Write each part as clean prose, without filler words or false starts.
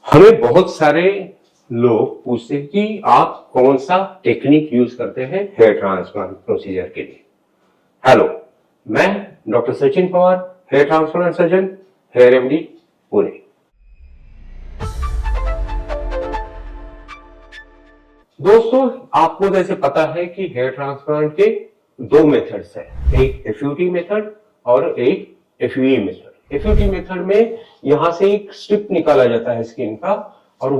हमें बहुत सारे लोग पूछते हैं कि आप कौन सा टेक्निक यूज करते हैं हेयर ट्रांसप्लांट प्रोसीजर के लिए। हेलो, मैं doctor Sachin Pawar, hair transplant surgeon, hair MD, Pune. दोस्तों, आपको जैसे पता है कि हेयर ट्रांसप्लांट के दो मेथड्स हैं, एक एफयूटी मेथड और एक एफयूई मेथड। एफयूटी मेथड में यहां से एक स्ट्रिप निकाला जाता है स्किन का और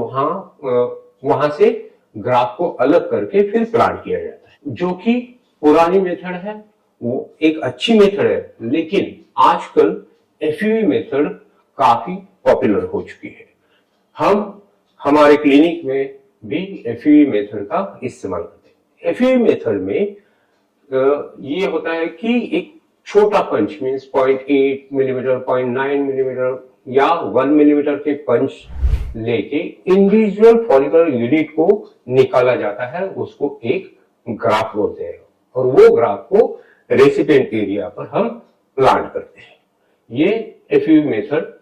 वहां से ग्राफ को अलग करके फिर प्लांट किया जाता है, जो कि पुरानी मेथड है। वो एक अच्छी मेथड है, लेकिन आजकल एफयूई मेथड काफी पॉपुलर हो चुकी है। हम हमारे क्लिनिक में भी एफयूई मेथड का इस्तेमाल करते हैं। एफयूई मेथड में ये होता है कि एक छोटा पंच मीन्स 0.8 मिलीमीटर, 0.9 मिलीमीटर या 1 मिलीमीटर के पंच लेके इंडिविजुअल फॉलिकुलर यूनिट को निकाला जाता है, उसको एक ग्राफ बोलते हैं और वो ग्राफ को रेसिपिएंट एरिया पर हम प्लांट करते हैं। ये एफयूई मेथड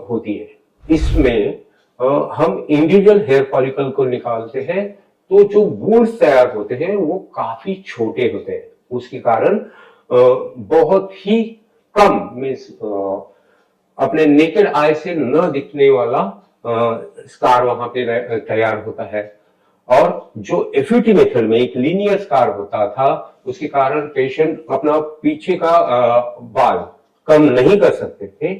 होती है। इसमें हम इंडिविजुअल हेयर फॉलिकल को निकालते हैं, तो जो वुंड्स तैयार होते हैं वो काफी छोटे होते हैं, उसके कारण बहुत ही कम मीन्स अपने नेकेड आई से न दिखने वाला स्कार वहां पे तैयार होता है। और जो एफयूटी मेथड में एक लीनियर स्कार होता था, उसके कारण पेशेंट अपना पीछे का बाल कम नहीं कर सकते थे।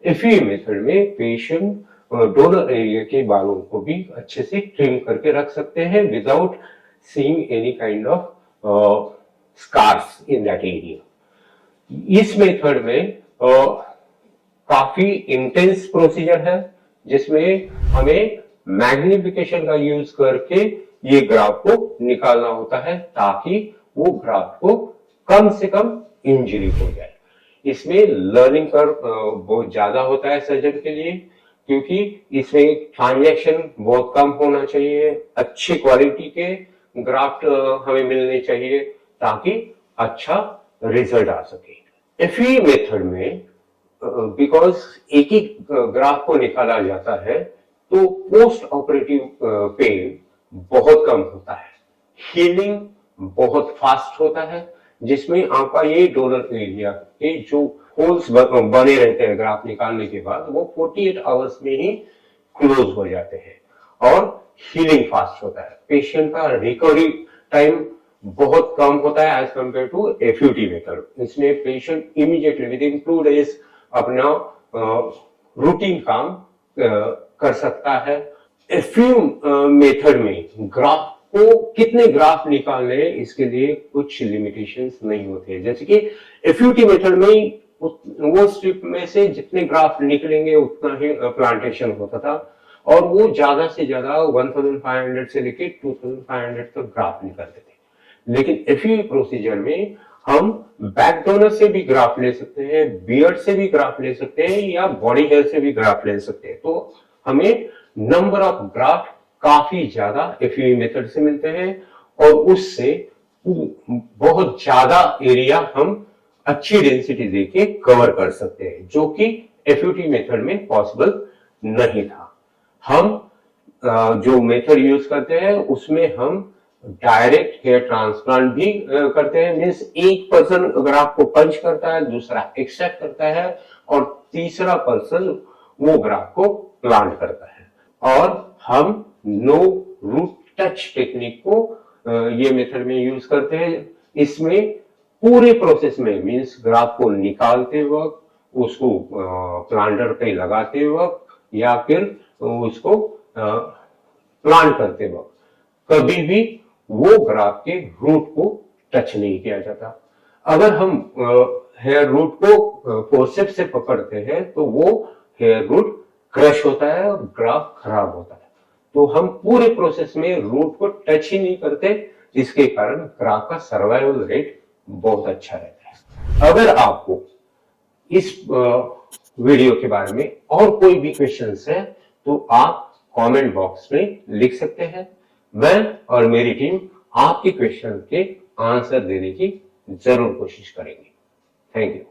एफयूई मेथड में पेशेंट डोनर एरिया के बालों को भी अच्छे से ट्रिम करके रख सकते हैं without seeing any kind of scars in that area. इस मेथड में काफी इंटेंस प्रोसीजर है, जिसमें हमें मैग्निफिकेशन का यूज करके ये ग्राफ को निकालना होता है, ताकि वो ग्राफ को कम से कम इंजरी हो जाए। इसमें लर्निंग कर्व बहुत ज्यादा होता है सर्जन के लिए, क्योंकि इसमें ट्रांजैक्शन बहुत कम होना चाहिए। अच्छी क्वालिटी के ग्राफ्ट हमें मिलने चाहिए ताकि अच्छा रिजल्ट आ सके। एफयूई मेथड में बिकॉज एक ही ग्राफ को निकाला जाता है, तो पोस्ट ऑपरेटिव पेन बहुत कम होता है, हीलिंग बहुत फास्ट होता है, जिसमें आपका ये डोनर एरिया के जो होल्स बने रहते हैं ग्राफ निकालने के बाद, वो 48 आवर्स में ही क्लोज हो जाते हैं और हीलिंग फास्ट होता है। पेशेंट का रिकवरी टाइम बहुत कम होता है as compare to FUT method. इसमें patient immediately within 2 days अपना रूटीन काम कर सकता है। एफयूई मेथड में ग्राफ को कितने ग्राफ निकालने, इसके लिए कुछ लिमिटेशंस नहीं होते। जैसे कि एफयूटी मेथड में वो स्ट्रिप में से जितने ग्राफ निकलेंगे उतना ही प्लांटेशन होता था, और वो ज्यादा से ज्यादा 1500 से लेके 2500 तक ग्राफ निकलते थे। लेकिन एफयूई प्रोसीजर में हम बैक डोनर से भी ग्राफ ले सकते हैं, बियर्ड से भी ग्राफ ले सकते हैं, या बॉडी हेयर से भी ग्राफ ले सकते हैं। तो हमें नंबर ऑफ ग्राफ काफी ज्यादा एफयूई मेथड से मिलते हैं, और उससे बहुत ज्यादा एरिया हम अच्छी डेंसिटी देके कवर कर सकते हैं, जो कि एफयूटी मेथड में पॉसिबल नहीं था। हम जो मेथड यूज करते हैं उसमें हम डायरेक्ट हेयर ट्रांसप्लांट भी करते हैं। मीन्स एक पर्सन ग्राफ को पंच करता है, दूसरा एक्सट्रैक्ट करता है और तीसरा पर्सन वो ग्राफ को प्लांट करता है। और हम नो रूट टच टेक्निक को ये मेथड में यूज करते हैं। इसमें पूरे प्रोसेस में मीन्स ग्राफ को निकालते वक्त, उसको प्लांटर पे लगाते वक्त, या फिर उसको प्लांट करते वक्त कभी भी वो ग्राफ के रूट को टच नहीं किया जाता। अगर हम हेयर रूट को फोर्सेप्स से पकड़ते हैं तो वो हेयर रूट क्रश होता है और ग्राफ खराब होता है। तो हम पूरे प्रोसेस में रूट को टच ही नहीं करते, जिसके कारण ग्राफ का सर्वाइवल रेट बहुत अच्छा रहता है। अगर आपको इस वीडियो के बारे में और कोई भी क्वेश्चंस है तो आप कमेंट बॉक्स में लिख सकते हैं। मैं और मेरी टीम आपके क्वेश्चन के आंसर देने की जरूर कोशिश करेंगे। Thank you.